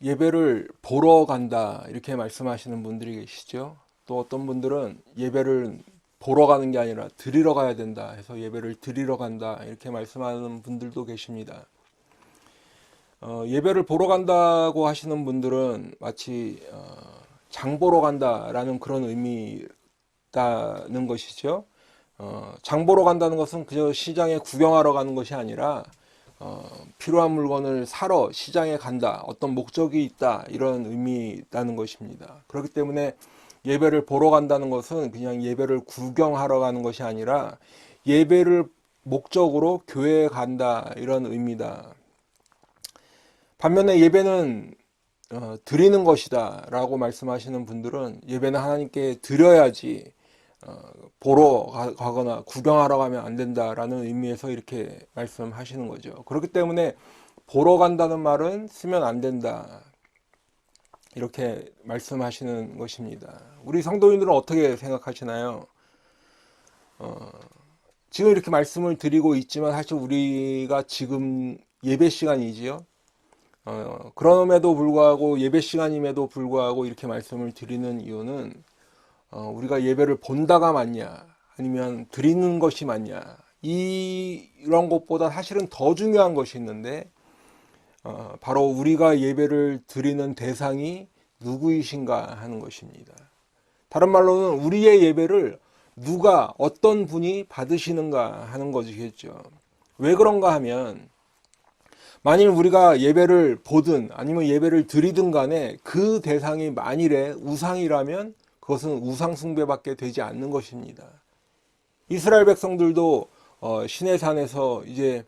예배를 보러 간다 이렇게 말씀하시는 분들이 계시죠. 또 어떤 분들은 예배를 보러 가는 게 아니라 드리러 가야 된다 해서 예배를 드리러 간다 이렇게 말씀하는 분들도 계십니다. 예배를 보러 간다고 하시는 분들은 마치 장 보러 간다라는 그런 의미다는 것이죠. 장 보러 간다는 것은 그저 시장에 구경하러 가는 것이 아니라 필요한 물건을 사러 시장에 간다, 어떤 목적이 있다 이런 의미라는 것입니다. 그렇기 때문에 예배를 보러 간다는 것은 그냥 예배를 구경하러 가는 것이 아니라 예배를 목적으로 교회에 간다 이런 의미다. 반면에 예배는 드리는 것이다 라고 말씀하시는 분들은 예배는 하나님께 드려야지 보러 가거나 구경하러 가면 안 된다라는 의미에서 이렇게 말씀하시는 거죠. 그렇기 때문에 보러 간다는 말은 쓰면 안 된다 이렇게 말씀하시는 것입니다. 우리 성도님들은 어떻게 생각하시나요? 지금 이렇게 말씀을 드리고 있지만 사실 우리가 지금 예배 시간이지요. 그럼에도 불구하고 예배 시간임에도 불구하고 이렇게 말씀을 드리는 이유는 우리가 예배를 본다가 맞냐 아니면 드리는 것이 맞냐 이런 것보다 사실은 더 중요한 것이 있는데 바로 우리가 예배를 드리는 대상이 누구이신가 하는 것입니다. 다른 말로는 우리의 예배를 누가 어떤 분이 받으시는가 하는 것이겠죠. 왜 그런가 하면 만일 우리가 예배를 보든 아니면 예배를 드리든 간에 그 대상이 만일에 우상이라면 그것은 우상 숭배밖에 되지 않는 것입니다. 이스라엘 백성들도 시내산에서 이제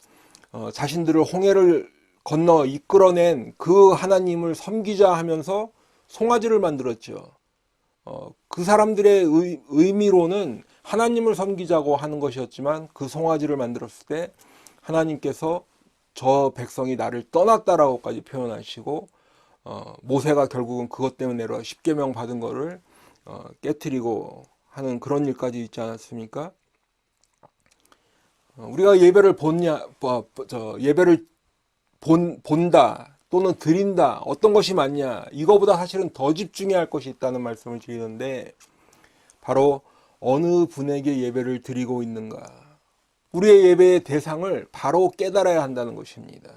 자신들을 홍해를 건너 이끌어낸 그 하나님을 섬기자 하면서 송아지를 만들었죠. 그 사람들의 의미로는 하나님을 섬기자고 하는 것이었지만 그 송아지를 만들었을 때 하나님께서 저 백성이 나를 떠났다라고까지 표현하시고 모세가 결국은 그것 때문에 내려 십계명 받은 거를 깨트리고 하는 그런 일까지 있지 않았습니까? 우리가 예배를 예배를 본다 또는 드린다 어떤 것이 맞냐 이거보다 사실은 더 집중해야 할 것이 있다는 말씀을 드리는데 바로 어느 분에게 예배를 드리고 있는가 우리의 예배의 대상을 바로 깨달아야 한다는 것입니다.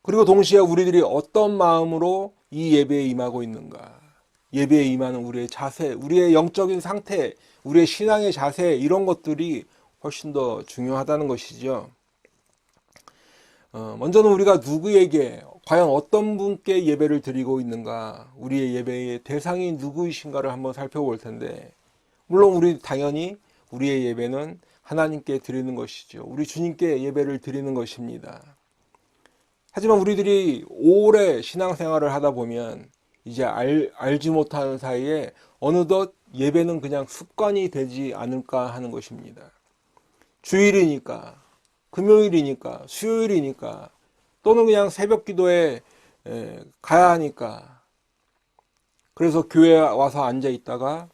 그리고 동시에 우리들이 어떤 마음으로 이 예배에 임하고 있는가 예배에 임하는 우리의 자세 우리의 영적인 상태 우리의 신앙의 자세 이런 것들이 훨씬 더 중요하다는 것이죠. 먼저는 우리가 누구에게 과연 어떤 분께 예배를 드리고 있는가 우리의 예배의 대상이 누구이신가를 한번 살펴볼 텐데 물론 우리 당연히 우리의 예배는 하나님께 드리는 것이죠. 우리 주님께 예배를 드리는 것입니다. 하지만 우리들이 오래 신앙생활을 하다 보면 이제 알지 못하는 사이에 어느덧 예배는 그냥 습관이 되지 않을까 하는 것입니다. 주일이니까 금요일이니까 수요일이니까 또는 그냥 새벽 기도에 가야 하니까 그래서 교회에 와서 앉아 있다가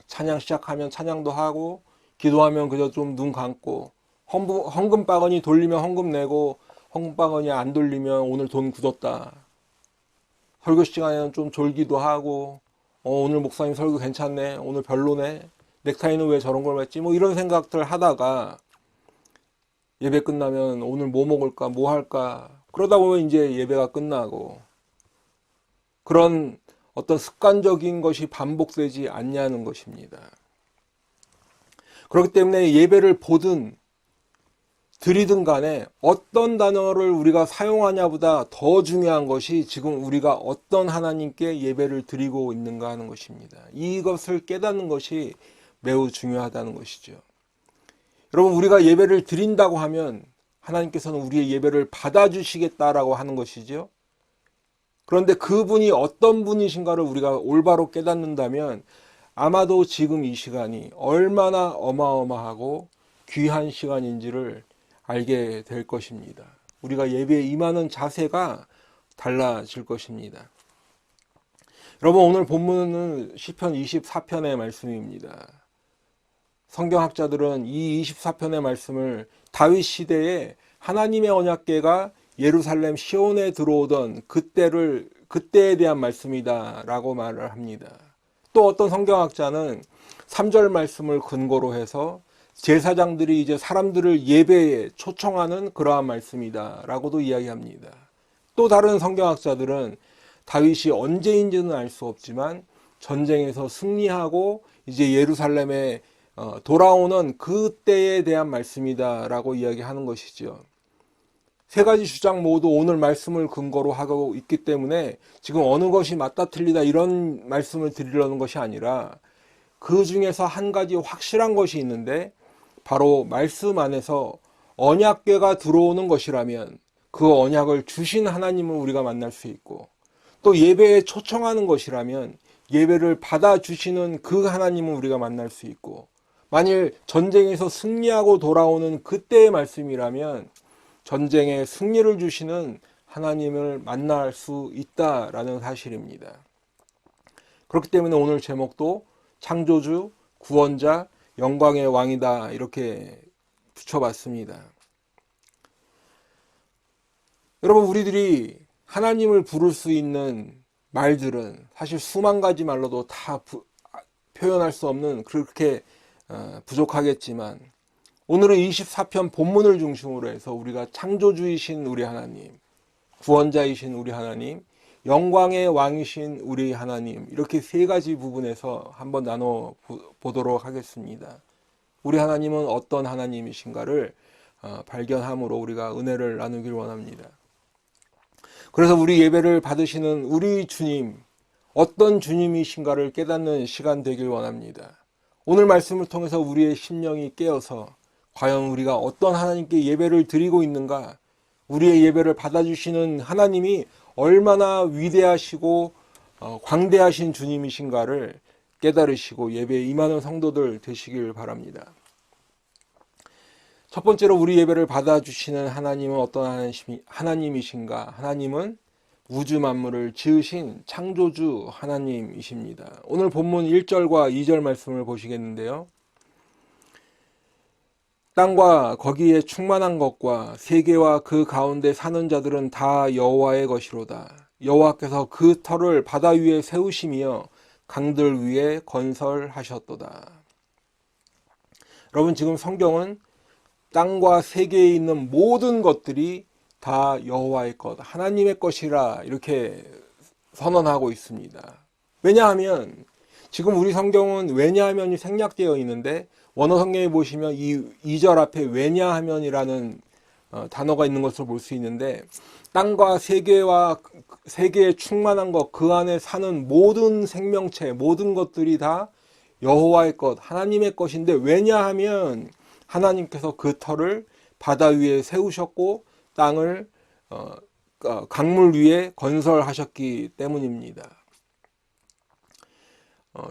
찬양 시작하면 찬양도 하고 기도하면 그저 좀 눈 감고 헌금 바구니 돌리면 헌금 내고 헌금 바구니 안 돌리면 오늘 돈 굳었다. 설교 시간에는 좀 졸기도 하고 오늘 목사님 설교 괜찮네 오늘 별로네 넥타이는 왜 저런 걸 맸지 뭐 이런 생각들 하다가 예배 끝나면 오늘 뭐 먹을까 뭐 할까 그러다 보면 이제 예배가 끝나고 그런 어떤 습관적인 것이 반복되지 않냐는 것입니다. 그렇기 때문에 예배를 보든 드리든 간에 어떤 단어를 우리가 사용하냐보다 더 중요한 것이 지금 우리가 어떤 하나님께 예배를 드리고 있는가 하는 것입니다. 이것을 깨닫는 것이 매우 중요하다는 것이죠. 여러분 우리가 예배를 드린다고 하면 하나님께서는 우리의 예배를 받아주시겠다라고 하는 것이죠. 그런데 그분이 어떤 분이신가를 우리가 올바로 깨닫는다면 아마도 지금 이 시간이 얼마나 어마어마하고 귀한 시간인지를 알게 될 것입니다. 우리가 예배에 임하는 자세가 달라질 것입니다. 여러분 오늘 본문은 시편 24편의 말씀입니다. 성경학자들은 이 24편의 말씀을 다윗 시대에 하나님의 언약궤가 예루살렘 시온에 들어오던 그때에 대한 말씀이다라고 말을 합니다. 또 어떤 성경학자는 3절 말씀을 근거로 해서 제사장들이 이제 사람들을 예배에 초청하는 그러한 말씀이다라고도 이야기합니다. 또 다른 성경학자들은 다윗이 언제인지는 알 수 없지만 전쟁에서 승리하고 이제 예루살렘에 돌아오는 그때에 대한 말씀이다라고 이야기하는 것이죠. 세 가지 주장 모두 오늘 말씀을 근거로 하고 있기 때문에 지금 어느 것이 맞다 틀리다 이런 말씀을 드리려는 것이 아니라 그 중에서 한 가지 확실한 것이 있는데 바로 말씀 안에서 언약궤가 들어오는 것이라면 그 언약을 주신 하나님을 우리가 만날 수 있고, 또 예배에 초청하는 것이라면 예배를 받아주시는 그 하나님을 우리가 만날 수 있고, 만일 전쟁에서 승리하고 돌아오는 그때의 말씀이라면 전쟁에 승리를 주시는 하나님을 만날 수 있다라는 사실입니다. 그렇기 때문에 오늘 제목도 창조주, 구원자, 영광의 왕이다 이렇게 붙여봤습니다. 여러분, 우리들이 하나님을 부를 수 있는 말들은 사실 수만 가지 말로도 다 표현할 수 없는 그렇게 부족하겠지만, 오늘은 24편 본문을 중심으로 해서 우리가 창조주이신 우리 하나님, 구원자이신 우리 하나님, 영광의 왕이신 우리 하나님, 이렇게 세 가지 부분에서 한번 나눠 보도록 하겠습니다. 우리 하나님은 어떤 하나님이신가를 발견함으로 우리가 은혜를 나누길 원합니다. 그래서 우리 예배를 받으시는 우리 주님, 어떤 주님이신가를 깨닫는 시간 되길 원합니다. 오늘 말씀을 통해서 우리의 심령이 깨어서 과연 우리가 어떤 하나님께 예배를 드리고 있는가, 우리의 예배를 받아주시는 하나님이 얼마나 위대하시고 광대하신 주님이신가를 깨달으시고 예배에 임하는 성도들 되시길 바랍니다. 첫 번째로 우리 예배를 받아주시는 하나님은 어떤 하나님이신가? 하나님은 우주 만물을 지으신 창조주 하나님이십니다. 오늘 본문 1절과 2절 말씀을 보시겠는데요. 땅과 거기에 충만한 것과 세계와 그 가운데 사는 자들은 다 여호와의 것이로다. 여호와께서 그 터를 바다 위에 세우시며 강들 위에 건설하셨도다. 여러분, 지금 성경은 땅과 세계에 있는 모든 것들이 다 여호와의 것, 하나님의 것이라 이렇게 선언하고 있습니다. 왜냐하면 지금 우리 성경은 왜냐하면이 생략되어 있는데, 원어 성경에 보시면 이 2절 앞에 왜냐하면이라는 단어가 있는 것을 볼 수 있는데, 땅과 세계에 충만한 것, 그 안에 사는 모든 생명체, 모든 것들이 다 여호와의 것, 하나님의 것인데, 왜냐하면 하나님께서 그 터를 바다 위에 세우셨고 땅을 강물 위에 건설하셨기 때문입니다.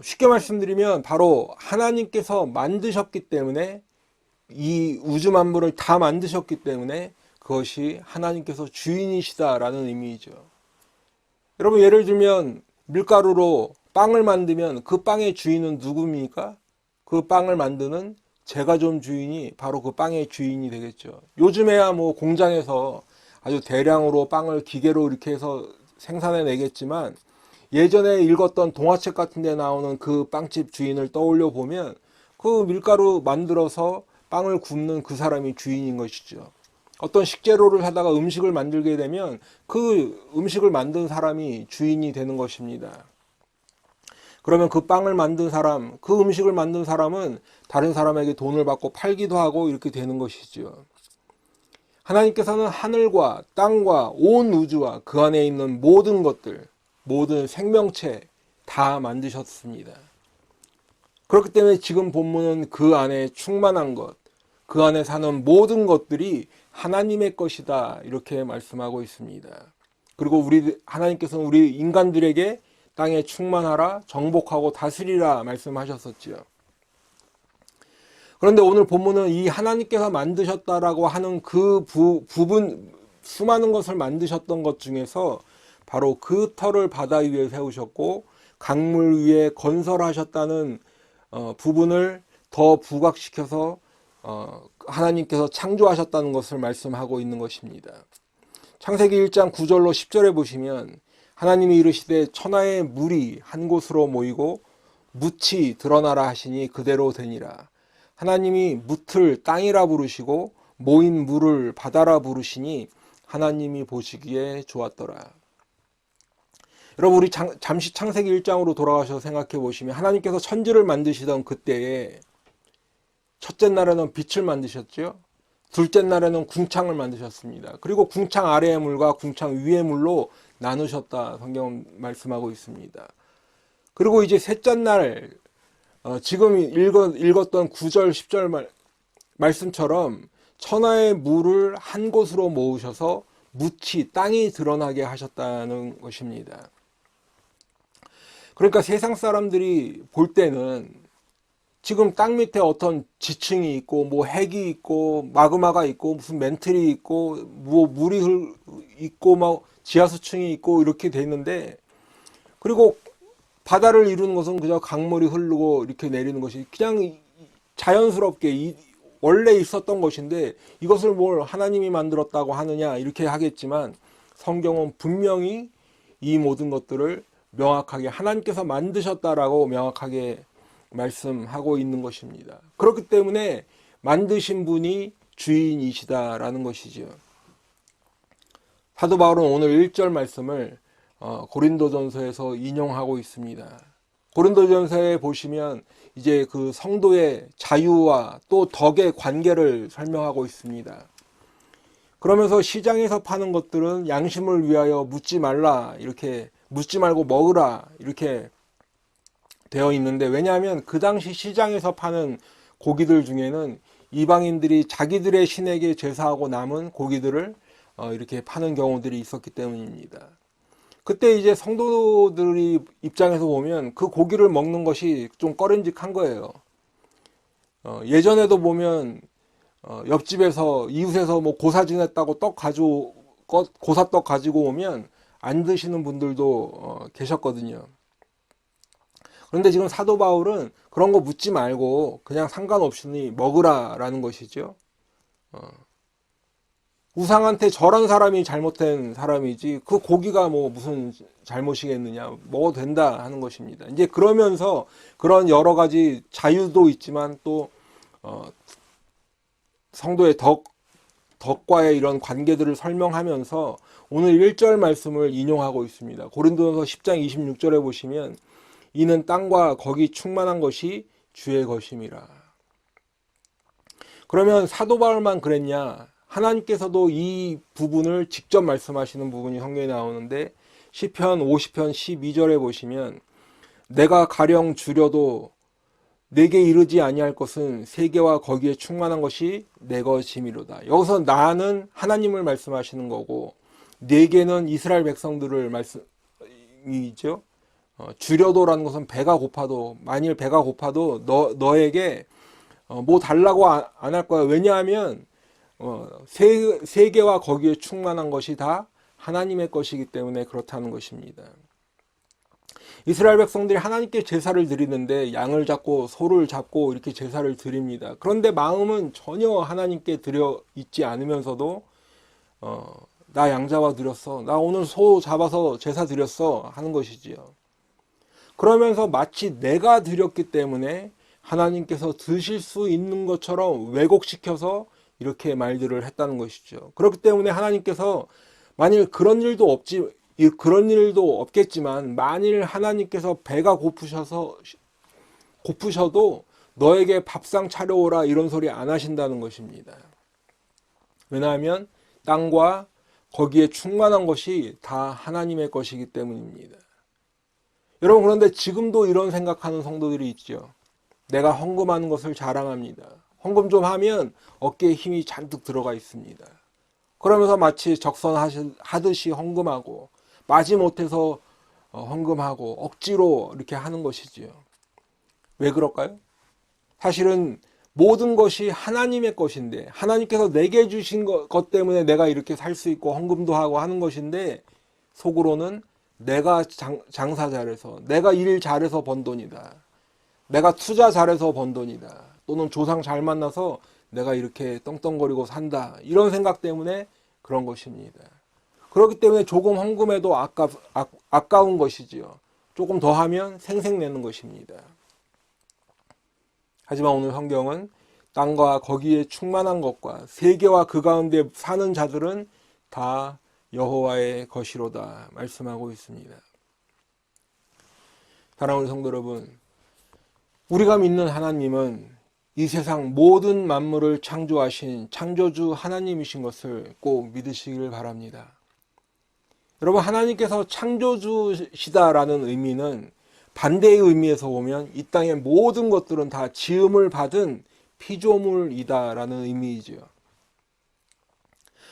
쉽게 말씀드리면 바로 하나님께서 만드셨기 때문에, 이 우주 만물을 다 만드셨기 때문에 그것이 하나님께서 주인이시다라는 의미이죠. 여러분, 예를 들면 밀가루로 빵을 만들면 그 빵의 주인은 누굽니까? 그 빵을 만드는 제과점 주인이 바로 그 빵의 주인이 되겠죠. 요즘에야 뭐 공장에서 아주 대량으로 빵을 기계로 이렇게 해서 생산해 내겠지만, 예전에 읽었던 동화책 같은 데 나오는 그 빵집 주인을 떠올려 보면 그 밀가루 만들어서 빵을 굽는 그 사람이 주인인 것이죠. 어떤 식재료를 하다가 음식을 만들게 되면 그 음식을 만든 사람이 주인이 되는 것입니다. 그러면 그 빵을 만든 사람, 그 음식을 만든 사람은 다른 사람에게 돈을 받고 팔기도 하고 이렇게 되는 것이죠. 하나님께서는 하늘과 땅과 온 우주와 그 안에 있는 모든 것들, 모든 생명체 다 만드셨습니다. 그렇기 때문에 지금 본문은 그 안에 충만한 것, 그 안에 사는 모든 것들이 하나님의 것이다 이렇게 말씀하고 있습니다. 그리고 하나님께서는 우리 인간들에게 땅에 충만하라, 정복하고 다스리라 말씀하셨었죠. 그런데 오늘 본문은 이 하나님께서 만드셨다라고 하는 그 부분, 수많은 것을 만드셨던 것 중에서 바로 그 터를 바다 위에 세우셨고 강물 위에 건설하셨다는 부분을 더 부각시켜서 하나님께서 창조하셨다는 것을 말씀하고 있는 것입니다. 창세기 1장 9절로 10절에 보시면 하나님이 이르시되 천하의 물이 한 곳으로 모이고 묻이 드러나라 하시니 그대로 되니라. 하나님이 묻을 땅이라 부르시고 모인 물을 바다라 부르시니 하나님이 보시기에 좋았더라. 여러분, 우리 잠시 창세기 1장으로 돌아가셔서 생각해 보시면 하나님께서 천지를 만드시던 그때에 첫째 날에는 빛을 만드셨죠. 둘째 날에는 궁창을 만드셨습니다. 그리고 궁창 아래의 물과 궁창 위의 물로 나누셨다 성경 말씀하고 있습니다. 그리고 이제 셋째 날 지금 읽었던 9절 10절 말씀처럼 천하의 물을 한 곳으로 모으셔서 묻이 땅이 드러나게 하셨다는 것입니다. 그러니까 세상 사람들이 볼 때는 지금 땅 밑에 어떤 지층이 있고 뭐 핵이 있고 마그마가 있고 무슨 멘틀이 있고 뭐 물이 있고 막 지하수층이 있고 이렇게 돼 있는데, 그리고 바다를 이루는 것은 그저 강물이 흐르고 이렇게 내리는 것이 그냥 자연스럽게 원래 있었던 것인데 이것을 뭘 하나님이 만들었다고 하느냐 이렇게 하겠지만, 성경은 분명히 이 모든 것들을 명확하게 하나님께서 만드셨다라고 명확하게 말씀하고 있는 것입니다. 그렇기 때문에 만드신 분이 주인이시다라는 것이죠. 사도 바울은 오늘 1절 말씀을 고린도전서에서 인용하고 있습니다. 고린도전서에 보시면 이제 그 성도의 자유와 또 덕의 관계를 설명하고 있습니다. 그러면서 시장에서 파는 것들은 양심을 위하여 묻지 말라, 이렇게 묻지 말고 먹으라 이렇게 되어 있는데, 왜냐하면 그 당시 시장에서 파는 고기들 중에는 이방인들이 자기들의 신에게 제사하고 남은 고기들을 이렇게 파는 경우들이 있었기 때문입니다. 그때 이제 성도들이 입장에서 보면 그 고기를 먹는 것이 좀 꺼림직한 거예요. 예전에도 보면 옆집에서 이웃에서 뭐 고사 지냈다고 고사떡 가지고 오면 안 드시는 분들도 계셨거든요. 그런데 지금 사도 바울은 그런 거 묻지 말고 그냥 상관없으니 먹으라라는 것이죠. 우상한테 절한 사람이 잘못된 사람이지 그 고기가 뭐 무슨 잘못이겠느냐, 먹어도 된다 하는 것입니다. 이제 그러면서 그런 여러 가지 자유도 있지만 또 성도의 덕과의 이런 관계들을 설명하면서 오늘 1절 말씀을 인용하고 있습니다. 고린도전서 10장 26절에 보시면 이는 땅과 거기 충만한 것이 주의 것임이라. 그러면 사도 바울만 그랬냐? 하나님께서도 이 부분을 직접 말씀하시는 부분이 성경에 나오는데, 시편 50편 12절에 보시면 내가 가령 주려도 내게 이르지 아니할 것은 세계와 거기에 충만한 것이 내 것임이로다. 여기서 나는 하나님을 말씀하시는 거고 내게는 이스라엘 백성들을 말씀이죠. 주려도라는 것은 배가 고파도, 만일 배가 고파도 너에게 뭐 달라고 안 할 거야. 왜냐하면 세계와 거기에 충만한 것이 다 하나님의 것이기 때문에 그렇다는 것입니다. 이스라엘 백성들이 하나님께 제사를 드리는데 양을 잡고 소를 잡고 이렇게 제사를 드립니다. 그런데 마음은 전혀 하나님께 드려 있지 않으면서도 나 양 잡아 드렸어, 나 오늘 소 잡아서 제사 드렸어 하는 것이지요. 그러면서 마치 내가 드렸기 때문에 하나님께서 드실 수 있는 것처럼 왜곡시켜서 이렇게 말들을 했다는 것이죠. 그렇기 때문에 하나님께서 만일 그런 일도 없겠지만 만일 하나님께서 배가 고프셔도 너에게 밥상 차려오라 이런 소리 안 하신다는 것입니다. 왜냐하면 땅과 거기에 충만한 것이 다 하나님의 것이기 때문입니다. 여러분, 그런데 지금도 이런 생각하는 성도들이 있죠. 내가 헌금하는 것을 자랑합니다. 헌금 좀 하면 어깨에 힘이 잔뜩 들어가 있습니다. 그러면서 마치 적선하듯이 헌금하고 마지못해서 헌금하고 억지로 이렇게 하는 것이지요. 왜 그럴까요? 사실은 모든 것이 하나님의 것인데, 하나님께서 내게 주신 것 때문에 내가 이렇게 살 수 있고 헌금도 하고 하는 것인데, 속으로는 내가 장사 잘해서, 내가 일 잘해서 번 돈이다, 내가 투자 잘해서 번 돈이다, 또는 조상 잘 만나서 내가 이렇게 떵떵거리고 산다, 이런 생각 때문에 그런 것입니다. 그렇기 때문에 조금 헌금해도 아까운 것이지요. 조금 더 하면 생색내는 것입니다. 하지만 오늘 성경은 땅과 거기에 충만한 것과 세계와 그 가운데 사는 자들은 다 여호와의 것이로다 말씀하고 있습니다. 사랑하는 성도 여러분, 우리가 믿는 하나님은 이 세상 모든 만물을 창조하신 창조주 하나님이신 것을 꼭 믿으시길 바랍니다. 여러분, 하나님께서 창조주시다라는 의미는 반대의 의미에서 보면 이 땅의 모든 것들은 다 지음을 받은 피조물이다라는 의미이죠.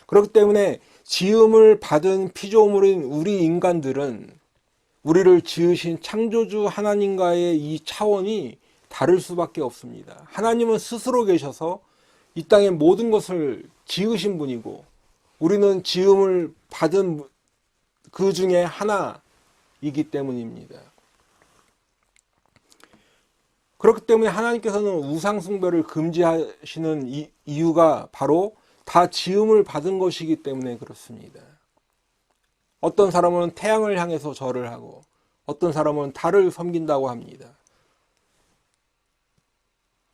그렇기 때문에 지음을 받은 피조물인 우리 인간들은 우리를 지으신 창조주 하나님과의 이 차원이 다를 수밖에 없습니다. 하나님은 스스로 계셔서 이 땅의 모든 것을 지으신 분이고 우리는 지음을 받은 그 중에 하나이기 때문입니다. 그렇기 때문에 하나님께서는 우상 숭배를 금지하시는 이유가 바로 다 지음을 받은 것이기 때문에 그렇습니다. 어떤 사람은 태양을 향해서 절을 하고 어떤 사람은 달을 섬긴다고 합니다.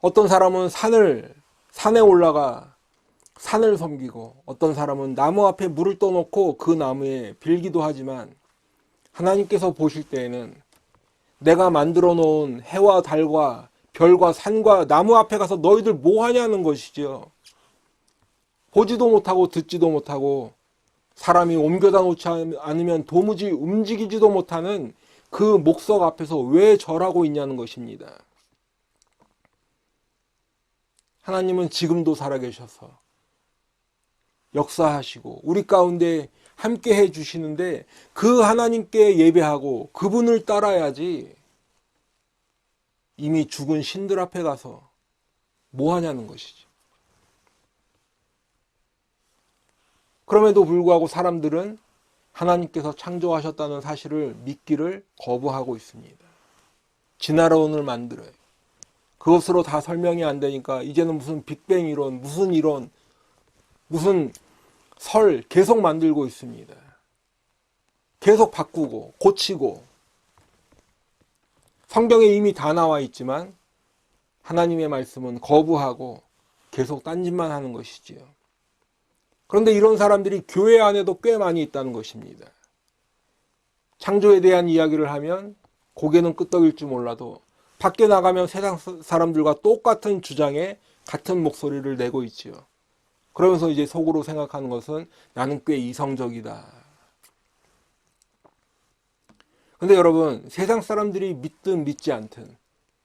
어떤 사람은 산에 올라가 산을 섬기고 어떤 사람은 나무 앞에 물을 떠놓고 그 나무에 빌기도 하지만 하나님께서 보실 때에는 내가 만들어 놓은 해와 달과 별과 산과 나무 앞에 가서 너희들 뭐 하냐는 것이죠. 보지도 못하고 듣지도 못하고 사람이 옮겨다 놓지 않으면 도무지 움직이지도 못하는 그 목석 앞에서 왜 절하고 있냐는 것입니다. 하나님은 지금도 살아계셔서 역사하시고 우리 가운데 함께 해주시는데 그 하나님께 예배하고 그분을 따라야지 이미 죽은 신들 앞에 가서 뭐 하냐는 것이죠. 그럼에도 불구하고 사람들은 하나님께서 창조하셨다는 사실을 믿기를 거부하고 있습니다. 진화론을 만들어요. 그것으로 다 설명이 안 되니까 이제는 무슨 빅뱅 이론, 무슨 설 계속 만들고 있습니다. 계속 바꾸고 고치고 성경에 이미 다 나와 있지만 하나님의 말씀은 거부하고 계속 딴짓만 하는 것이지요. 그런데 이런 사람들이 교회 안에도 꽤 많이 있다는 것입니다. 창조에 대한 이야기를 하면 고개는 끄덕일 줄 몰라도 밖에 나가면 세상 사람들과 똑같은 주장에 같은 목소리를 내고 있지요. 그러면서 이제 속으로 생각하는 것은 나는 꽤 이성적이다. 근데 여러분, 세상 사람들이 믿든 믿지 않든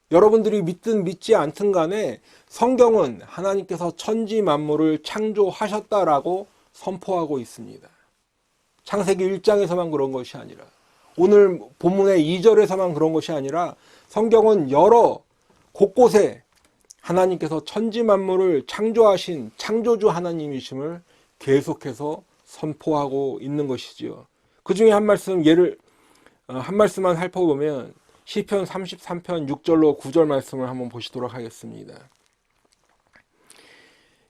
여러분들이 믿든 믿지 않든 간에 성경은 하나님께서 천지 만물을 창조하셨다라고 선포하고 있습니다. 창세기 1장에서만 그런 것이 아니라 오늘 본문의 2절에서만 그런 것이 아니라 성경은 여러 곳곳에 하나님께서 천지 만물을 창조하신 창조주 하나님이심을 계속해서 선포하고 있는 것이지요. 그 중에 한 말씀만 살펴보면 시편 33편 6절로 9절 말씀을 한번 보시도록 하겠습니다.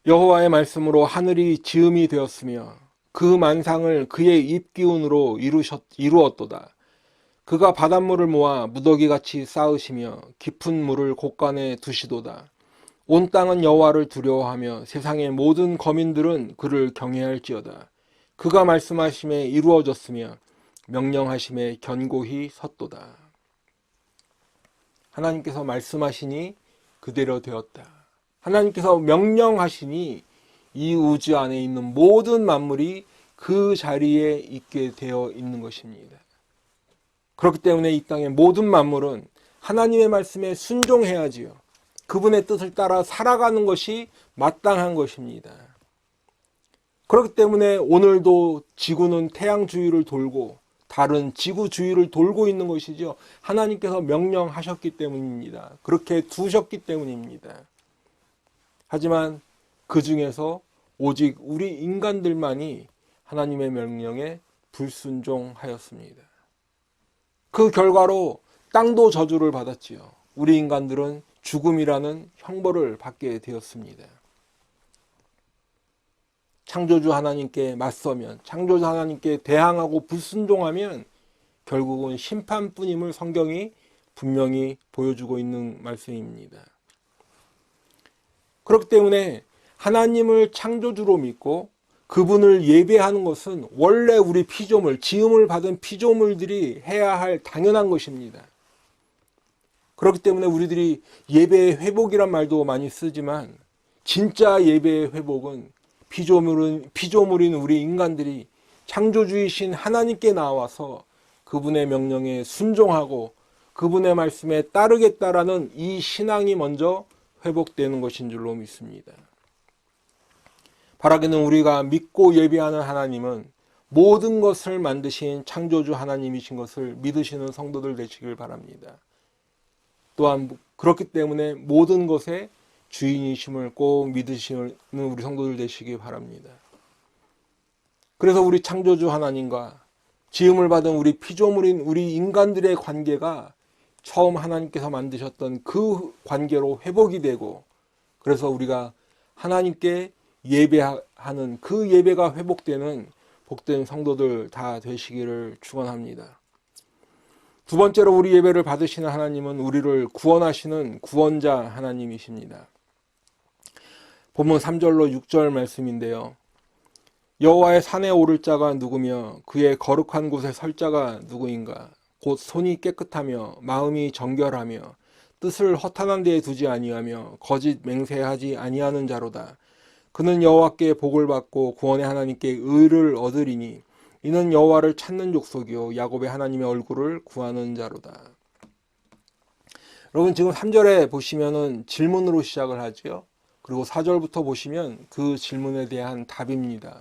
여호와의 말씀으로 하늘이 지음이 되었으며 그 만상을 그의 입기운으로 이루었도다. 그가 바닷물을 모아 무더기같이 쌓으시며 깊은 물을 곳간에 두시도다. 온 땅은 여호와를 두려워하며 세상의 모든 거민들은 그를 경외할지어다. 그가 말씀하심에 이루어졌으며 명령하심에 견고히 섰도다. 하나님께서 말씀하시니 그대로 되었다. 하나님께서 명령하시니 이 우주 안에 있는 모든 만물이 그 자리에 있게 되어 있는 것입니다. 그렇기 때문에 이 땅의 모든 만물은 하나님의 말씀에 순종해야지요. 그분의 뜻을 따라 살아가는 것이 마땅한 것입니다. 그렇기 때문에 오늘도 지구는 태양 주위를 돌고 달은 지구 주위를 돌고 있는 것이죠. 하나님께서 명령하셨기 때문입니다. 그렇게 두셨기 때문입니다. 하지만 그 중에서 오직 우리 인간들만이 하나님의 명령에 불순종하였습니다. 그 결과로 땅도 저주를 받았지요. 우리 인간들은 죽음이라는 형벌을 받게 되었습니다. 창조주 하나님께 맞서면, 창조주 하나님께 대항하고 불순종하면 결국은 심판뿐임을 성경이 분명히 보여주고 있는 말씀입니다. 그렇기 때문에 하나님을 창조주로 믿고 그분을 예배하는 것은 원래 우리 피조물, 지음을 받은 피조물들이 해야 할 당연한 것입니다. 그렇기 때문에 우리들이 예배의 회복이란 말도 많이 쓰지만 진짜 예배의 회복은 피조물인 우리 인간들이 창조주이신 하나님께 나와서 그분의 명령에 순종하고 그분의 말씀에 따르겠다라는 이 신앙이 먼저 회복되는 것인 줄로 믿습니다. 바라기는 우리가 믿고 예배하는 하나님은 모든 것을 만드신 창조주 하나님이신 것을 믿으시는 성도들 되시길 바랍니다. 또한 그렇기 때문에 모든 것의 주인이심을 꼭 믿으시는 우리 성도들 되시기 바랍니다. 그래서 우리 창조주 하나님과 지음을 받은 우리 피조물인 우리 인간들의 관계가 처음 하나님께서 만드셨던 그 관계로 회복이 되고, 그래서 우리가 하나님께 예배하는 그 예배가 회복되는 복된 성도들 다 되시기를 축원합니다. 두 번째로 우리 예배를 받으시는 하나님은 우리를 구원하시는 구원자 하나님이십니다. 본문 3절로 6절 말씀인데요. 여호와의 산에 오를 자가 누구며 그의 거룩한 곳에 설 자가 누구인가? 곧 손이 깨끗하며 마음이 정결하며 뜻을 허탄한 데에 두지 아니하며 거짓 맹세하지 아니하는 자로다. 그는 여호와께 복을 받고 구원의 하나님께 의를 얻으리니 이는 여호와를 찾는 족속이요 야곱의 하나님의 얼굴을 구하는 자로다. 여러분 지금 3절에 보시면은 질문으로 시작을 하죠. 그리고 4절부터 보시면 그 질문에 대한 답입니다.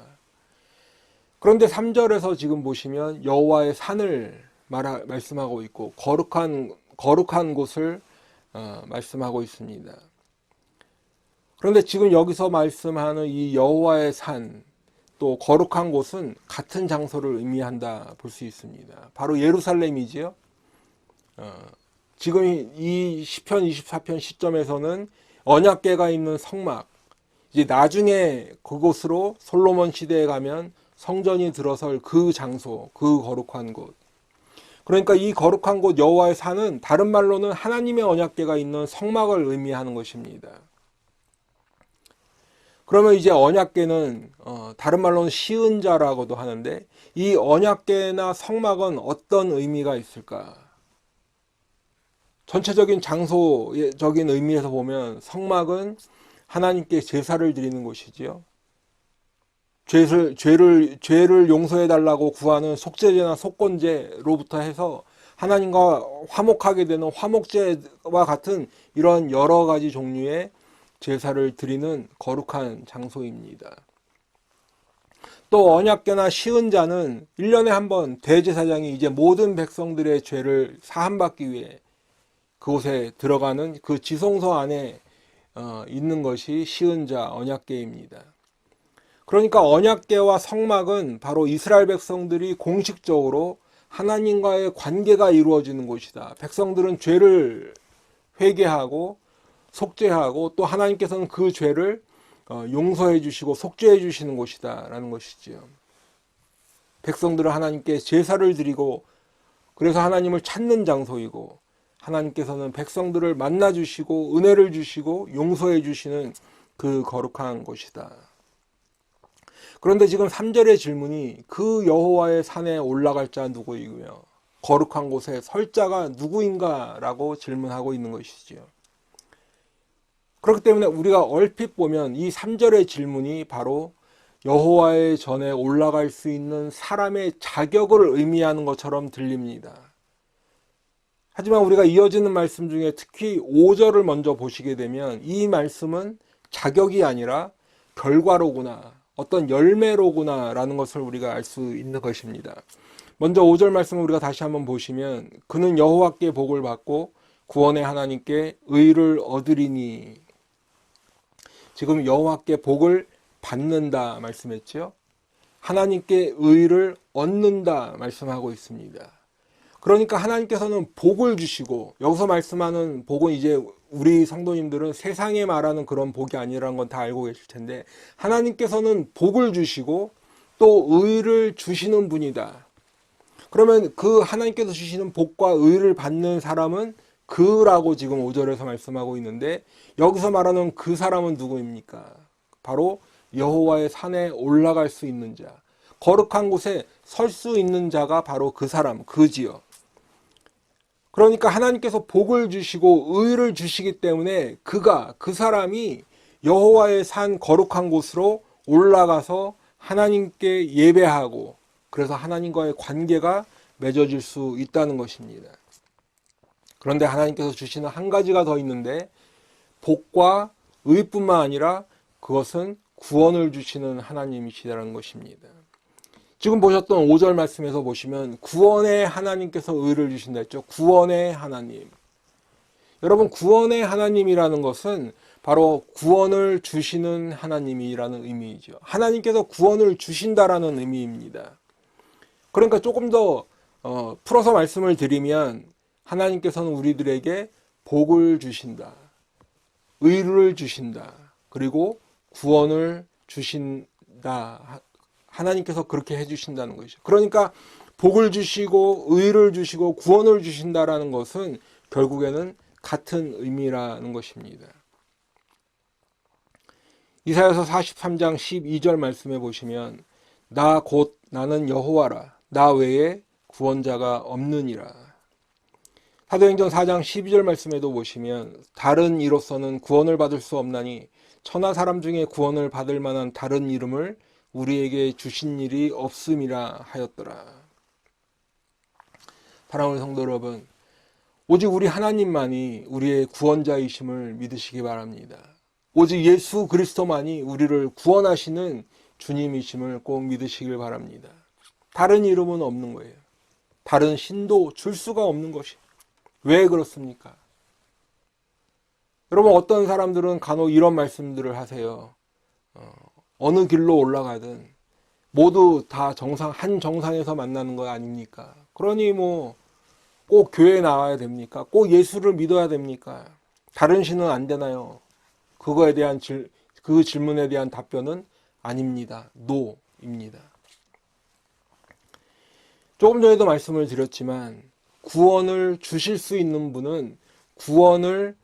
그런데 3절에서 지금 보시면 여호와의 산을 말씀하고 있고 거룩한 곳을 말씀하고 있습니다. 그런데 지금 여기서 말씀하는 이 여호와의 산, 또 거룩한 곳은 같은 장소를 의미한다 볼 수 있습니다. 바로 예루살렘이지요. 지금 이 시편 24편 시점에서는 언약궤가 있는 성막, 이제 나중에 그곳으로 솔로몬 시대에 가면 성전이 들어설 그 장소, 그 거룩한 곳. 그러니까 이 거룩한 곳 여호와의 산은 다른 말로는 하나님의 언약궤가 있는 성막을 의미하는 것입니다. 그러면 이제 언약궤는 다른 말로는 시은자라고도 하는데 이 언약궤나 성막은 어떤 의미가 있을까? 전체적인 장소적인 의미에서 보면 성막은 하나님께 제사를 드리는 곳이지요. 죄를 용서해 달라고 구하는 속죄제나 속건제로부터 해서 하나님과 화목하게 되는 화목제와 같은 이런 여러 가지 종류의 제사를 드리는 거룩한 장소입니다. 또 언약궤나 시은자는 1년에 한 번 대제사장이 이제 모든 백성들의 죄를 사함받기 위해 그곳에 들어가는 그 지성소 안에 있는 것이 시은자 언약궤입니다. 그러니까 언약궤와 성막은 바로 이스라엘 백성들이 공식적으로 하나님과의 관계가 이루어지는 곳이다. 백성들은 죄를 회개하고 속죄하고 또 하나님께서는 그 죄를 용서해 주시고 속죄해 주시는 곳이다 라는 것이지요. 백성들은 하나님께 제사를 드리고 그래서 하나님을 찾는 장소이고 하나님께서는 백성들을 만나 주시고 은혜를 주시고 용서해 주시는 그 거룩한 곳이다. 그런데 지금 3절의 질문이 그 여호와의 산에 올라갈 자 누구이며 거룩한 곳에 설 자가 누구인가 라고 질문하고 있는 것이지요. 그렇기 때문에 우리가 얼핏 보면 이 3절의 질문이 바로 여호와의 전에 올라갈 수 있는 사람의 자격을 의미하는 것처럼 들립니다. 하지만 우리가 이어지는 말씀 중에 특히 5절을 먼저 보시게 되면 이 말씀은 자격이 아니라 결과로구나, 어떤 열매로구나 라는 것을 우리가 알 수 있는 것입니다. 먼저 5절 말씀을 우리가 다시 한번 보시면 그는 여호와께 복을 받고 구원의 하나님께 의를 얻으리니, 지금 여호와께 복을 받는다 말씀했죠. 하나님께 의를 얻는다 말씀하고 있습니다. 그러니까 하나님께서는 복을 주시고, 여기서 말씀하는 복은 이제 우리 성도님들은 세상에 말하는 그런 복이 아니라는 건 다 알고 계실 텐데, 하나님께서는 복을 주시고 또 의를 주시는 분이다. 그러면 그 하나님께서 주시는 복과 의를 받는 사람은 그라고 지금 5절에서 말씀하고 있는데, 여기서 말하는 그 사람은 누구입니까? 바로 여호와의 산에 올라갈 수 있는 자, 거룩한 곳에 설 수 있는 자가 바로 그 사람, 그지요. 그러니까 하나님께서 복을 주시고 의를 주시기 때문에 그 사람이 여호와의 산 거룩한 곳으로 올라가서 하나님께 예배하고, 그래서 하나님과의 관계가 맺어질 수 있다는 것입니다. 그런데 하나님께서 주시는 한 가지가 더 있는데, 복과 의뿐만 아니라 그것은 구원을 주시는 하나님이시라는 것입니다. 지금 보셨던 5절 말씀에서 보시면 구원의 하나님께서 의를 주신다 했죠. 구원의 하나님. 여러분, 구원의 하나님이라는 것은 바로 구원을 주시는 하나님이라는 의미이죠. 하나님께서 구원을 주신다라는 의미입니다. 그러니까 조금 더 풀어서 말씀을 드리면, 하나님께서는 우리들에게 복을 주신다, 의를 주신다, 그리고 구원을 주신다. 하나님께서 그렇게 해주신다는 것이죠. 그러니까 복을 주시고 의를 주시고 구원을 주신다라는 것은 결국에는 같은 의미라는 것입니다. 이사야서 43장 12절 말씀해 보시면, 나 곧 나는 여호와라, 나 외에 구원자가 없느니라. 사도행전 4장 12절 말씀에도 보시면, 다른 이로서는 구원을 받을 수 없나니 천하 사람 중에 구원을 받을 만한 다른 이름을 우리에게 주신 일이 없음이라 하였더라. 사랑하는 성도 여러분, 오직 우리 하나님만이 우리의 구원자이심을 믿으시기 바랍니다. 오직 예수 그리스도만이 우리를 구원하시는 주님이심을 꼭 믿으시길 바랍니다. 다른 이름은 없는 거예요. 다른 신도 줄 수가 없는 것이. 왜 그렇습니까? 여러분, 어떤 사람들은 간혹 이런 말씀들을 하세요. 어느 길로 올라가든 모두 다 한 정상에서 만나는 거 아닙니까? 그러니 꼭 교회에 나와야 됩니까? 꼭 예수를 믿어야 됩니까? 다른 신은 안 되나요? 그거에 대한 그 질문에 대한 답변은 아닙니다. 노입니다. 조금 전에도 말씀을 드렸지만, 구원을 주실 수 있는 분은 구원을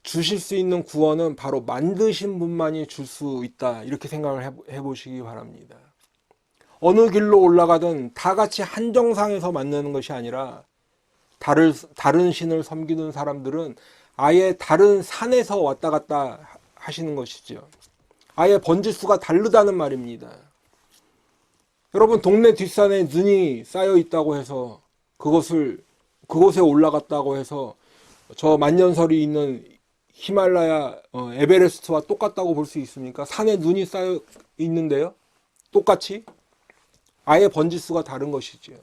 주실 수 있는 구원은 바로 만드신 분만이 줄 수 있다, 이렇게 생각을 해보시기 바랍니다. 어느 길로 올라가든 다 같이 한 정상에서 만나는 것이 아니라, 다른 신을 섬기는 사람들은 아예 다른 산에서 왔다 갔다 하시는 것이죠. 아예 번지수가 다르다는 말입니다. 여러분, 동네 뒷산에 눈이 쌓여 있다고 해서 그곳에 올라갔다고 해서 저 만년설이 있는 히말라야 에베레스트와 똑같다고 볼 수 있습니까? 산에 눈이 쌓여 있는데요, 똑같이? 아예 번지수가 다른 것이지요.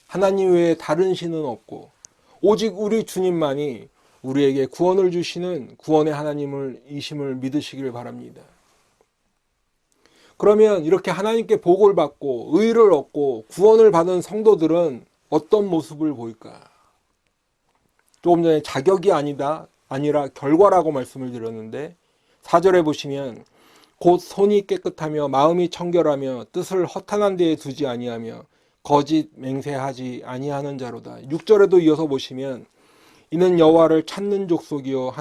하나님 외에 다른 신은 없고 오직 우리 주님만이 우리에게 구원을 주시는 구원의 하나님이심을 믿으시길 바랍니다. 그러면 이렇게 하나님께 복을 받고 의를 얻고 구원을 받은 성도들은 어떤 모습을 보일까? 조금 전에 자격이 아니라 결과라고 말씀을 드렸는데, 4절에 보시면, 곧 손이 깨끗하며 마음이 청결하며 뜻을 허탄한 데에 두지 아니하며 거짓 맹세하지 아니하는 자로다. 6절에도 이어서 보시면, 이는 여호와를 찾는 족속이요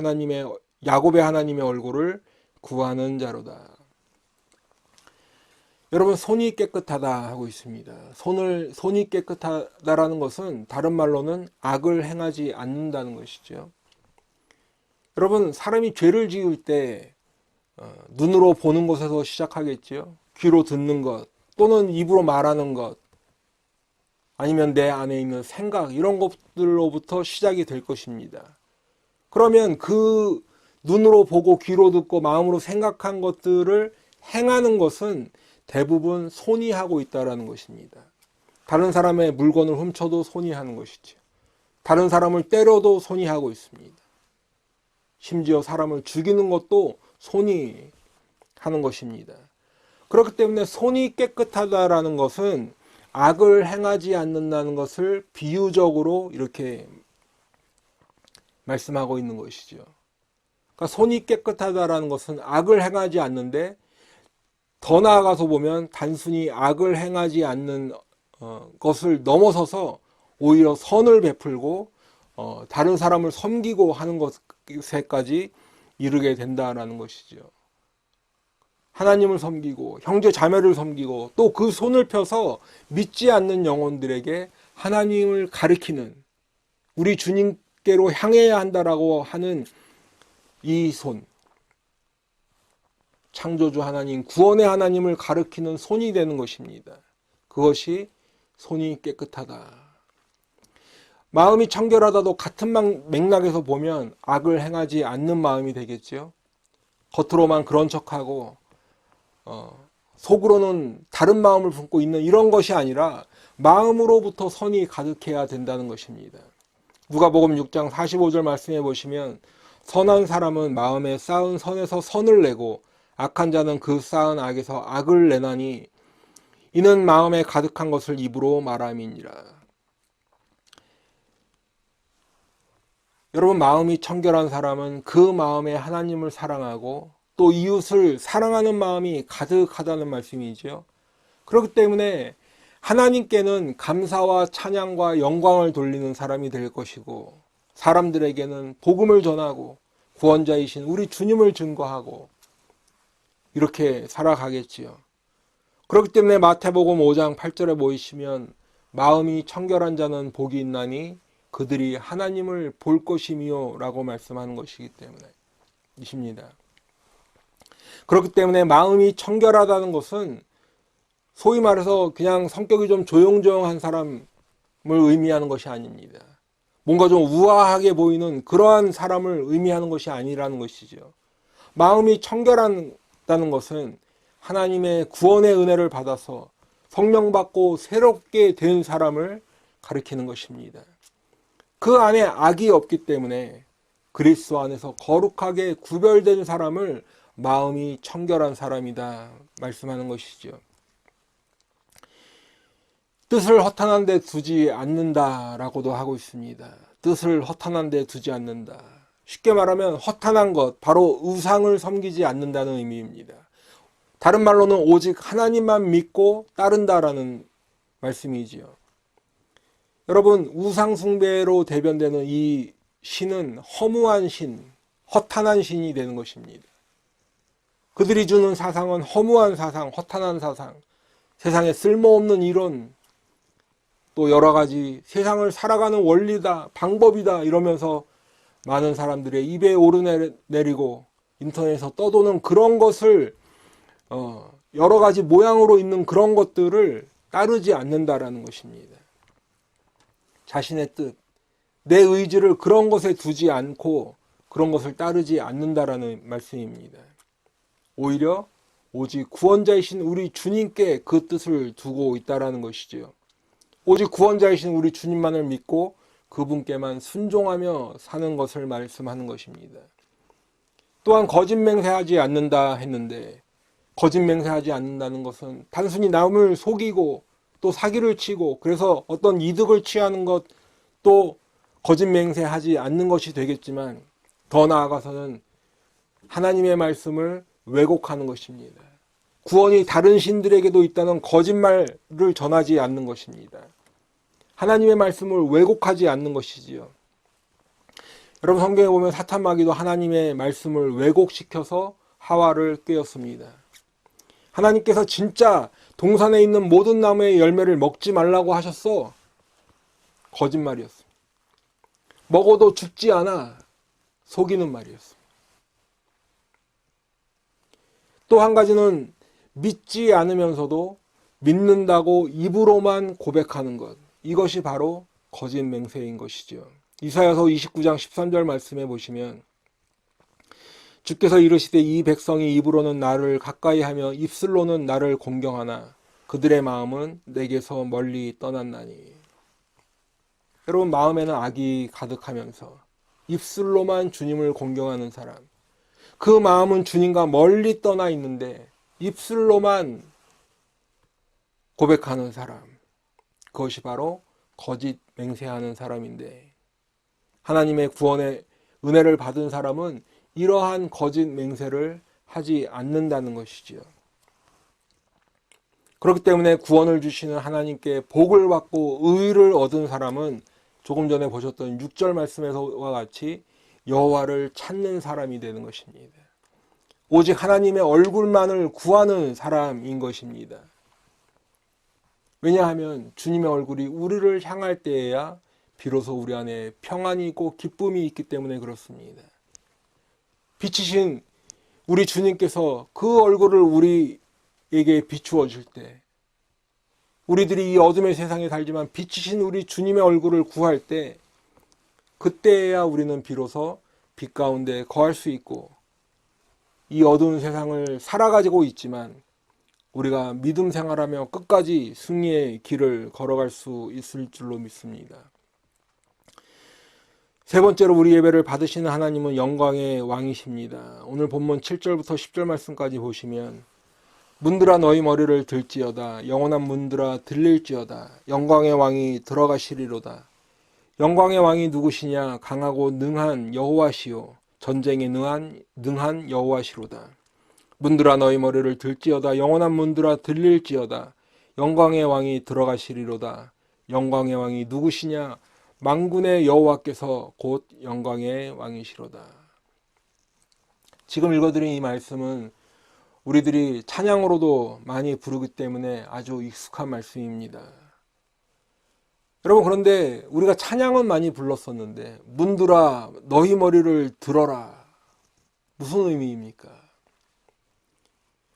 야곱의 하나님의 얼굴을 구하는 자로다. 여러분, 손이 깨끗하다 하고 있습니다. 손이 깨끗하다라는 것은 다른 말로는 악을 행하지 않는다는 것이죠. 여러분, 사람이 죄를 지을 때 눈으로 보는 것에서 시작하겠지요. 귀로 듣는 것, 또는 입으로 말하는 것, 아니면 내 안에 있는 생각, 이런 것들로부터 시작이 될 것입니다. 그러면 그 눈으로 보고 귀로 듣고 마음으로 생각한 것들을 행하는 것은 대부분 손이 하고 있다는 것입니다. 다른 사람의 물건을 훔쳐도 손이 하는 것이죠. 다른 사람을 때려도 손이 하고 있습니다. 심지어 사람을 죽이는 것도 손이 하는 것입니다. 그렇기 때문에 손이 깨끗하다라는 것은 악을 행하지 않는다는 것을 비유적으로 이렇게 말씀하고 있는 것이죠. 그러니까 손이 깨끗하다라는 것은 악을 행하지 않는데, 더 나아가서 보면 단순히 악을 행하지 않는 것을 넘어서서 오히려 선을 베풀고 다른 사람을 섬기고 하는 것에까지 이르게 된다라는 것이죠. 하나님을 섬기고 형제 자매를 섬기고 또 그 손을 펴서 믿지 않는 영혼들에게 하나님을 가리키는, 우리 주님께로 향해야 한다라고 하는 이 손, 창조주 하나님, 구원의 하나님을 가리키는 손이 되는 것입니다. 그것이 손이 깨끗하다. 마음이 청결하다도 같은 맥락에서 보면 악을 행하지 않는 마음이 되겠죠. 겉으로만 그런 척하고 속으로는 다른 마음을 품고 있는 이런 것이 아니라 마음으로부터 선이 가득해야 된다는 것입니다. 누가복음 6장 45절 말씀해 보시면, 선한 사람은 마음에 쌓은 선에서 선을 내고 악한 자는 그 쌓은 악에서 악을 내나니 이는 마음에 가득한 것을 입으로 말함이니라. 여러분, 마음이 청결한 사람은 그 마음에 하나님을 사랑하고 또 이웃을 사랑하는 마음이 가득하다는 말씀이죠. 그렇기 때문에 하나님께는 감사와 찬양과 영광을 돌리는 사람이 될 것이고, 사람들에게는 복음을 전하고 구원자이신 우리 주님을 증거하고 이렇게 살아가겠지요. 그렇기 때문에 마태복음 5장 8절에 보이시면, 마음이 청결한 자는 복이 있나니 그들이 하나님을 볼 것이며 라고 말씀하는 것이기 때문에 이십니다. 그렇기 때문에 마음이 청결하다는 것은 소위 말해서 그냥 성격이 좀 조용조용한 사람을 의미하는 것이 아닙니다. 뭔가 좀 우아하게 보이는 그러한 사람을 의미하는 것이 아니라는 것이죠. 마음이 청결하다는 것은 하나님의 구원의 은혜를 받아서 성령 받고 새롭게 된 사람을 가리키는 것입니다. 그 안에 악이 없기 때문에 그리스도 안에서 거룩하게 구별된 사람을 마음이 청결한 사람이다 말씀하는 것이죠. 뜻을 허탄한 데 두지 않는다라고도 하고 있습니다. 뜻을 허탄한 데 두지 않는다. 쉽게 말하면 허탄한 것, 바로 우상을 섬기지 않는다는 의미입니다. 다른 말로는 오직 하나님만 믿고 따른다라는 말씀이지요. 여러분, 우상 숭배로 대변되는 이 신은 허무한 신, 허탄한 신이 되는 것입니다. 그들이 주는 사상은 허무한 사상, 허탄한 사상, 세상에 쓸모없는 이론, 또 여러 가지 세상을 살아가는 원리다, 방법이다 이러면서 많은 사람들의 입에 오르내리고 인터넷에서 떠도는 그런 것을 여러 가지 모양으로 있는 그런 것들을 따르지 않는다라는 것입니다. 자신의 뜻, 내 의지를 그런 것에 두지 않고 그런 것을 따르지 않는다라는 말씀입니다. 오히려 오직 구원자이신 우리 주님께 그 뜻을 두고 있다라는 것이죠. 오직 구원자이신 우리 주님만을 믿고 그분께만 순종하며 사는 것을 말씀하는 것입니다. 또한 거짓 맹세하지 않는다 했는데, 거짓 맹세하지 않는다는 것은 단순히 남을 속이고 또 사기를 치고 그래서 어떤 이득을 취하는 것, 또 거짓 맹세하지 않는 것이 되겠지만, 더 나아가서는 하나님의 말씀을 왜곡하는 것입니다. 구원이 다른 신들에게도 있다는 거짓말을 전하지 않는 것입니다. 하나님의 말씀을 왜곡하지 않는 것이지요. 여러분, 성경에 보면 사탄 마귀도 하나님의 말씀을 왜곡시켜서 하와를 꾀었습니다. 하나님께서 진짜 동산에 있는 모든 나무의 열매를 먹지 말라고 하셨어. 거짓말이었습니다. 먹어도 죽지 않아. 속이는 말이었습니다. 또 한 가지는 믿지 않으면서도 믿는다고 입으로만 고백하는 것. 이것이 바로 거짓 맹세인 것이죠. 이사야서 29장 13절 말씀해 보시면, 주께서 이르시되 이 백성이 입으로는 나를 가까이하며 입술로는 나를 공경하나 그들의 마음은 내게서 멀리 떠났나니. 여러분, 마음에는 악이 가득하면서 입술로만 주님을 공경하는 사람, 그 마음은 주님과 멀리 떠나 있는데 입술로만 고백하는 사람, 그것이 바로 거짓 맹세하는 사람인데, 하나님의 구원의 은혜를 받은 사람은 이러한 거짓 맹세를 하지 않는다는 것이지요. 그렇기 때문에 구원을 주시는 하나님께 복을 받고 의를 얻은 사람은 조금 전에 보셨던 6절 말씀에서와 같이 여호와를 찾는 사람이 되는 것입니다. 오직 하나님의 얼굴만을 구하는 사람인 것입니다. 왜냐하면 주님의 얼굴이 우리를 향할 때에야 비로소 우리 안에 평안이 있고 기쁨이 있기 때문에 그렇습니다. 빛이신 우리 주님께서 그 얼굴을 우리에게 비추어 줄 때, 우리들이 이 어둠의 세상에 살지만 빛이신 우리 주님의 얼굴을 구할 때, 그때야 우리는 비로소 빛 가운데 거할 수 있고, 이 어두운 세상을 살아가지고 있지만 우리가 믿음 생활하며 끝까지 승리의 길을 걸어갈 수 있을 줄로 믿습니다. 세 번째로 우리 예배를 받으시는 하나님은 영광의 왕이십니다. 오늘 본문 7절부터 10절 말씀까지 보시면, 문들아 너희 머리를 들지어다. 영원한 문들아 들릴지어다. 영광의 왕이 들어가시리로다. 영광의 왕이 누구시냐? 강하고 능한 여호와시요 전쟁에 능한 여호와시로다. 문들아 너희 머리를 들지어다. 영원한 문들아 들릴지어다. 영광의 왕이 들어가시리로다. 영광의 왕이 누구시냐? 만군의 여호와께서 곧 영광의 왕이시로다. 지금 읽어드린 이 말씀은 우리들이 찬양으로도 많이 부르기 때문에 아주 익숙한 말씀입니다. 여러분, 그런데 우리가 찬양은 많이 불렀었는데 문들아 너희 머리를 들어라, 무슨 의미입니까?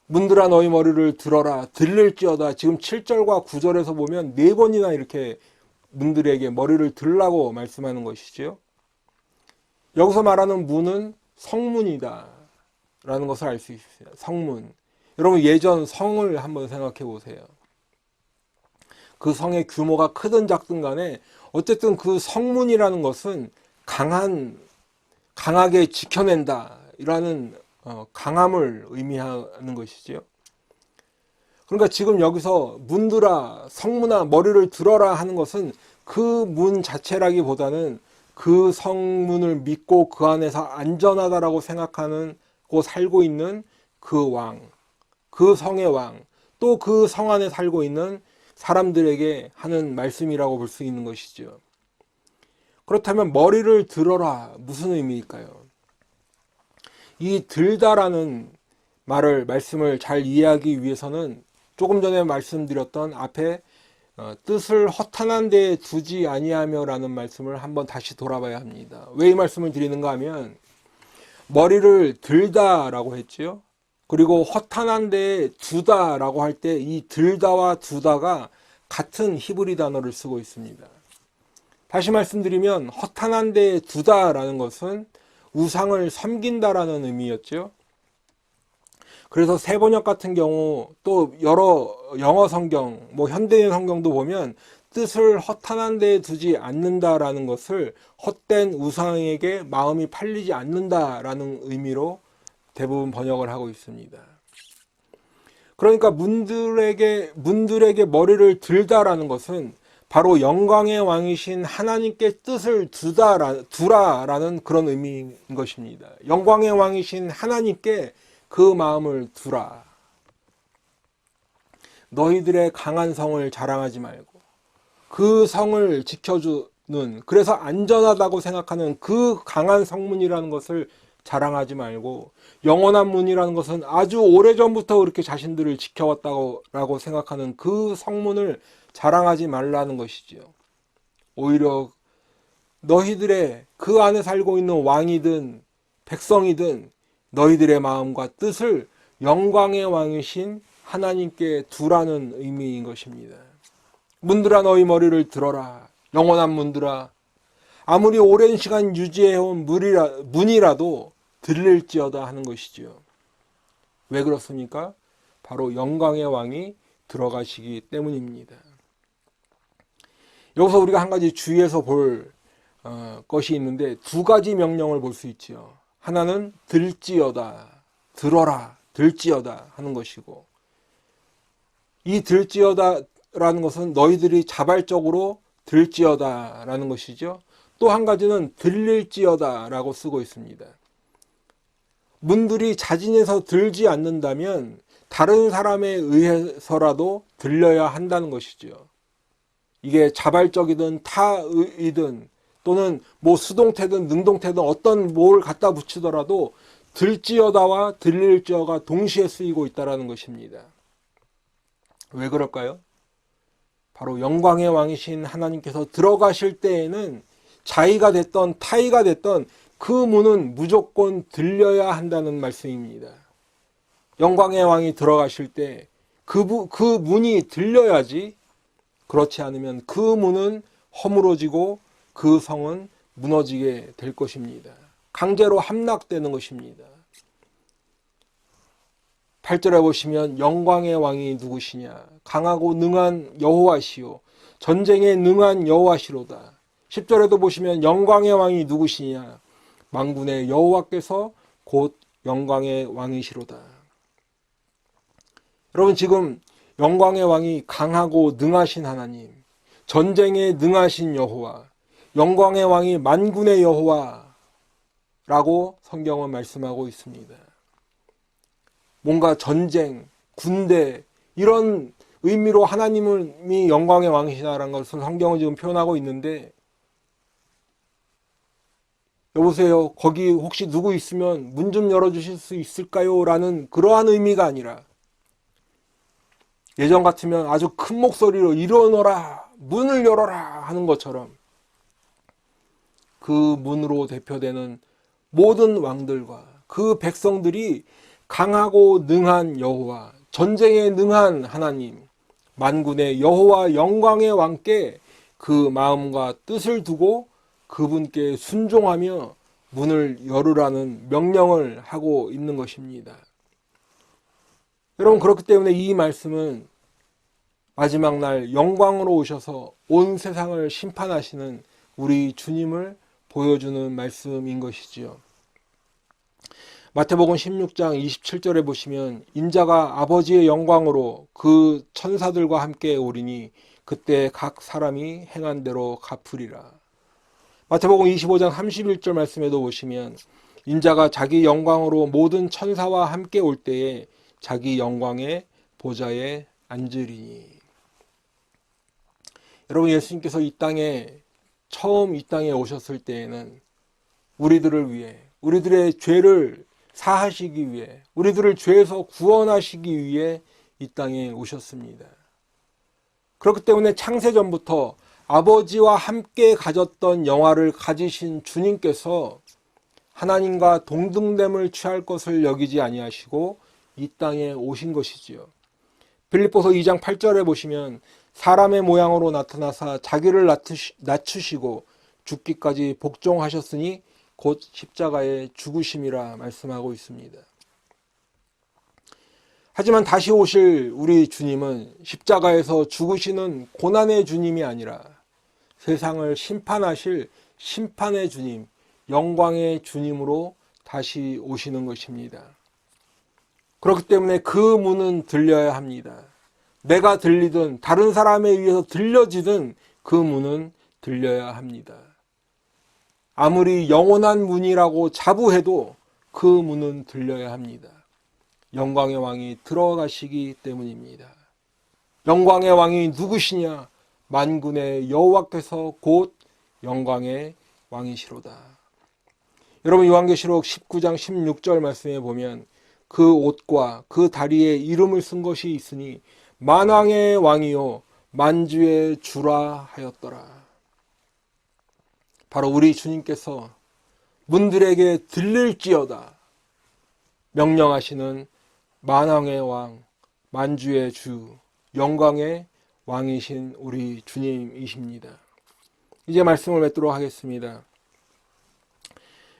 문들아 너희 머리를 들어라, 들릴지어다. 지금 7절과 9절에서 보면 4번이나 이렇게 문들에게 머리를 들라고 말씀하는 것이죠. 여기서 말하는 문은 성문이다 라는 것을 알 수 있어요. 성문. 여러분, 예전 성을 한번 생각해 보세요. 그 성의 규모가 크든 작든 간에 어쨌든 그 성문이라는 것은 강하게 지켜낸다 라는 강함을 의미하는 것이죠. 그러니까 지금 여기서 문들아, 성문아, 머리를 들어라 하는 것은 그 문 자체라기보다는 그 성문을 믿고 그 안에서 안전하다라고 생각하는 고 살고 있는 그 왕, 그 성의 왕, 또 그 성 안에 살고 있는 사람들에게 하는 말씀이라고 볼 수 있는 것이죠. 그렇다면 머리를 들어라, 무슨 의미일까요? 이 들다라는 말씀을 잘 이해하기 위해서는 조금 전에 말씀드렸던 앞에 뜻을 허탄한 데에 두지 아니하며 라는 말씀을 한번 다시 돌아봐야 합니다. 왜 이 말씀을 드리는가 하면, 머리를 들다라고 했지요. 그리고 허탄한 데에 두다라고 할 때 이 들다와 두다가 같은 히브리 단어를 쓰고 있습니다. 다시 말씀드리면 허탄한 데에 두다라는 것은 우상을 섬긴다라는 의미였죠. 그래서 세번역 같은 경우, 또 여러 영어 성경, 현대인 성경도 보면 뜻을 허탄한 데에 두지 않는다라는 것을 헛된 우상에게 마음이 팔리지 않는다라는 의미로 대부분 번역을 하고 있습니다. 그러니까 문들에게 머리를 들다라는 것은 바로 영광의 왕이신 하나님께 뜻을 두라라는 그런 의미인 것입니다. 영광의 왕이신 하나님께 그 마음을 두라. 너희들의 강한 성을 자랑하지 말고 그 성을 지켜주는, 그래서 안전하다고 생각하는 그 강한 성문이라는 것을 자랑하지 말고, 영원한 문이라는 것은 아주 오래전부터 그렇게 자신들을 지켜왔다고 생각하는 그 성문을 자랑하지 말라는 것이지요. 오히려 너희들의 그 안에 살고 있는 왕이든 백성이든 너희들의 마음과 뜻을 영광의 왕이신 하나님께 두라는 의미인 것입니다. 문들아 너희 머리를 들어라. 영원한 문들아, 아무리 오랜 시간 유지해온 문이라도 들릴지어다 하는 것이지요. 왜 그렇습니까? 바로 영광의 왕이 들어가시기 때문입니다. 여기서 우리가 한 가지 주의해서 볼 것이 있는데, 두 가지 명령을 볼 수 있지요. 하나는 들지어다, 들어라, 들지어다 하는 것이고, 이 들지어다 라는 것은 너희들이 자발적으로 들지어다 라는 것이죠. 또 한 가지는 들릴지어다 라고 쓰고 있습니다. 문들이 자진해서 들지 않는다면 다른 사람에 의해서라도 들려야 한다는 것이죠. 이게 자발적이든 타의이든 또는 뭐 수동태든 능동태든 어떤 뭘 갖다 붙이더라도 들지어다와 들릴지어가 동시에 쓰이고 있다는 것입니다. 왜 그럴까요? 바로 영광의 왕이신 하나님께서 들어가실 때에는 자의가 됐던 타의가 됐던 그 문은 무조건 들려야 한다는 말씀입니다. 영광의 왕이 들어가실 때 그 문이 들려야지, 그렇지 않으면 그 문은 허물어지고 그 성은 무너지게 될 것입니다. 강제로 함락되는 것입니다. 8절에 보시면 영광의 왕이 누구시냐? 강하고 능한 여호와시요 전쟁에 능한 여호와시로다. 10절에도 보시면 영광의 왕이 누구시냐? 만군의 여호와께서 곧 영광의 왕이시로다. 여러분, 지금 영광의 왕이 강하고 능하신 하나님, 전쟁에 능하신 여호와, 영광의 왕이 만군의 여호와라고 성경은 말씀하고 있습니다. 뭔가 전쟁, 군대 이런 의미로 하나님이 영광의 왕이시다라는 것을 성경은 지금 표현하고 있는데, 여보세요, 거기 혹시 누구 있으면 문 좀 열어주실 수 있을까요? 라는 그러한 의미가 아니라, 예전 같으면 아주 큰 목소리로 일어나라, 문을 열어라 하는 것처럼 그 문으로 대표되는 모든 왕들과 그 백성들이 강하고 능한 여호와, 전쟁에 능한 하나님, 만군의 여호와 영광의 왕께 그 마음과 뜻을 두고 그분께 순종하며 문을 열으라는 명령을 하고 있는 것입니다. 여러분, 그렇기 때문에 이 말씀은 마지막 날 영광으로 오셔서 온 세상을 심판하시는 우리 주님을 보여주는 말씀인 것이지요. 마태복음 16장 27절에 보시면 인자가 아버지의 영광으로 그 천사들과 함께 오리니 그때 각 사람이 행한 대로 갚으리라. 마태복음 25장 31절 말씀에도 보시면 인자가 자기 영광으로 모든 천사와 함께 올 때에 자기 영광의 보좌에 앉으리니. 여러분, 예수님께서 처음 이 땅에 오셨을 때에는 우리들을 위해, 우리들의 죄를 사하시기 위해, 우리들을 죄에서 구원하시기 위해 이 땅에 오셨습니다. 그렇기 때문에 창세전부터 아버지와 함께 가졌던 영화를 가지신 주님께서 하나님과 동등됨을 취할 것을 여기지 아니하시고 이 땅에 오신 것이지요. 빌립보서 2장 8절에 보시면 사람의 모양으로 나타나사 자기를 낮추시고 죽기까지 복종하셨으니 곧 십자가에 죽으심이라 말씀하고 있습니다. 하지만 다시 오실 우리 주님은 십자가에서 죽으시는 고난의 주님이 아니라 세상을 심판하실 심판의 주님, 영광의 주님으로 다시 오시는 것입니다. 그렇기 때문에 그 문은 들려야 합니다. 내가 들리든 다른 사람에 의해서 들려지든 그 문은 들려야 합니다. 아무리 영원한 문이라고 자부해도 그 문은 들려야 합니다. 영광의 왕이 들어가시기 때문입니다. 영광의 왕이 누구시냐? 만군의 여호와께서 곧 영광의 왕이시로다. 여러분, 요한계시록 19장 16절 말씀에 보면 그 옷과 그 다리에 이름을 쓴 것이 있으니 만왕의 왕이요 만주의 주라 하였더라. 바로 우리 주님께서 문들에게 들릴지어다 명령하시는 만왕의 왕, 만주의 주, 영광의 왕이신 우리 주님이십니다. 이제 말씀을 맺도록 하겠습니다.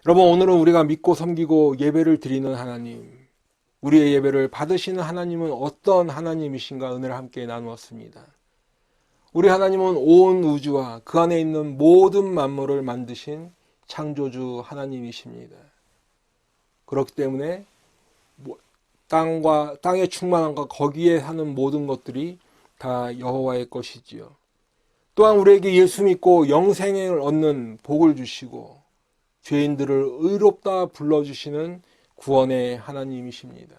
여러분, 오늘은 우리가 믿고 섬기고 예배를 드리는 하나님, 우리의 예배를 받으시는 하나님은 어떤 하나님이신가 은혜를 함께 나누었습니다. 우리 하나님은 온 우주와 그 안에 있는 모든 만물을 만드신 창조주 하나님이십니다. 그렇기 때문에 땅에 충만함과 거기에 사는 모든 것들이 다 여호와의 것이지요. 또한 우리에게 예수 믿고 영생을 얻는 복을 주시고 죄인들을 의롭다 불러주시는 구원의 하나님이십니다.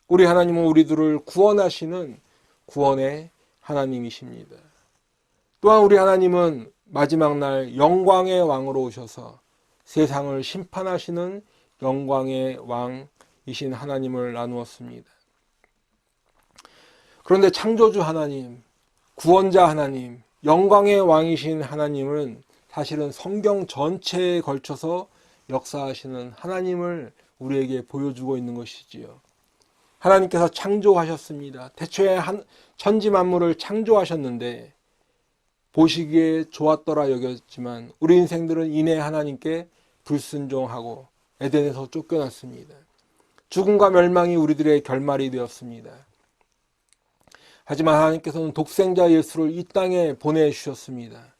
우리 하나님은 우리들을 구원하시는 구원의 하나님이십니다. 또한 우리 하나님은 마지막 날 영광의 왕으로 오셔서 세상을 심판하시는 영광의 왕이신 하나님을 나누었습니다. 그런데 창조주 하나님, 구원자 하나님, 영광의 왕이신 하나님은 사실은 성경 전체에 걸쳐서 역사하시는 하나님을 우리에게 보여주고 있는 것이지요. 하나님께서 창조하셨습니다. 태초에 천지 만물을 창조하셨는데 보시기에 좋았더라 여겼지만 우리 인생들은 이내 하나님께 불순종하고 에덴에서 쫓겨났습니다. 죽음과 멸망이 우리들의 결말이 되었습니다. 하지만 하나님께서는 독생자 예수를 이 땅에 보내주셨습니다.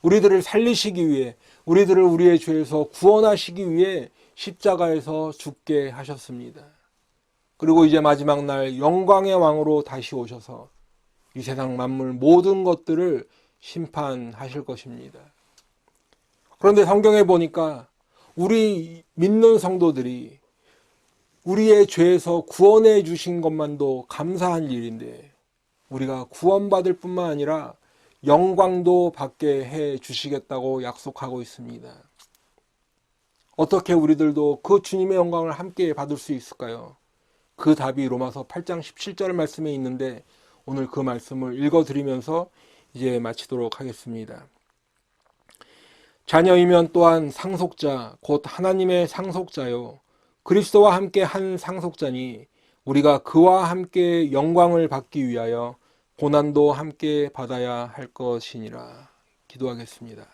우리들을 살리시기 위해, 우리들을 우리의 죄에서 구원하시기 위해 십자가에서 죽게 하셨습니다. 그리고 이제 마지막 날 영광의 왕으로 다시 오셔서 이 세상 만물 모든 것들을 심판하실 것입니다. 그런데 성경에 보니까 우리 믿는 성도들이 우리의 죄에서 구원해 주신 것만도 감사한 일인데 우리가 구원받을 뿐만 아니라 영광도 받게 해 주시겠다고 약속하고 있습니다. 어떻게 우리들도 그 주님의 영광을 함께 받을 수 있을까요? 그 답이 로마서 8장 17절 말씀에 있는데 오늘 그 말씀을 읽어드리면서 이제 마치도록 하겠습니다. 자녀이면 또한 상속자, 곧 하나님의 상속자요. 그리스도와 함께 한 상속자니 우리가 그와 함께 영광을 받기 위하여 고난도 함께 받아야 할 것이니라. 기도하겠습니다.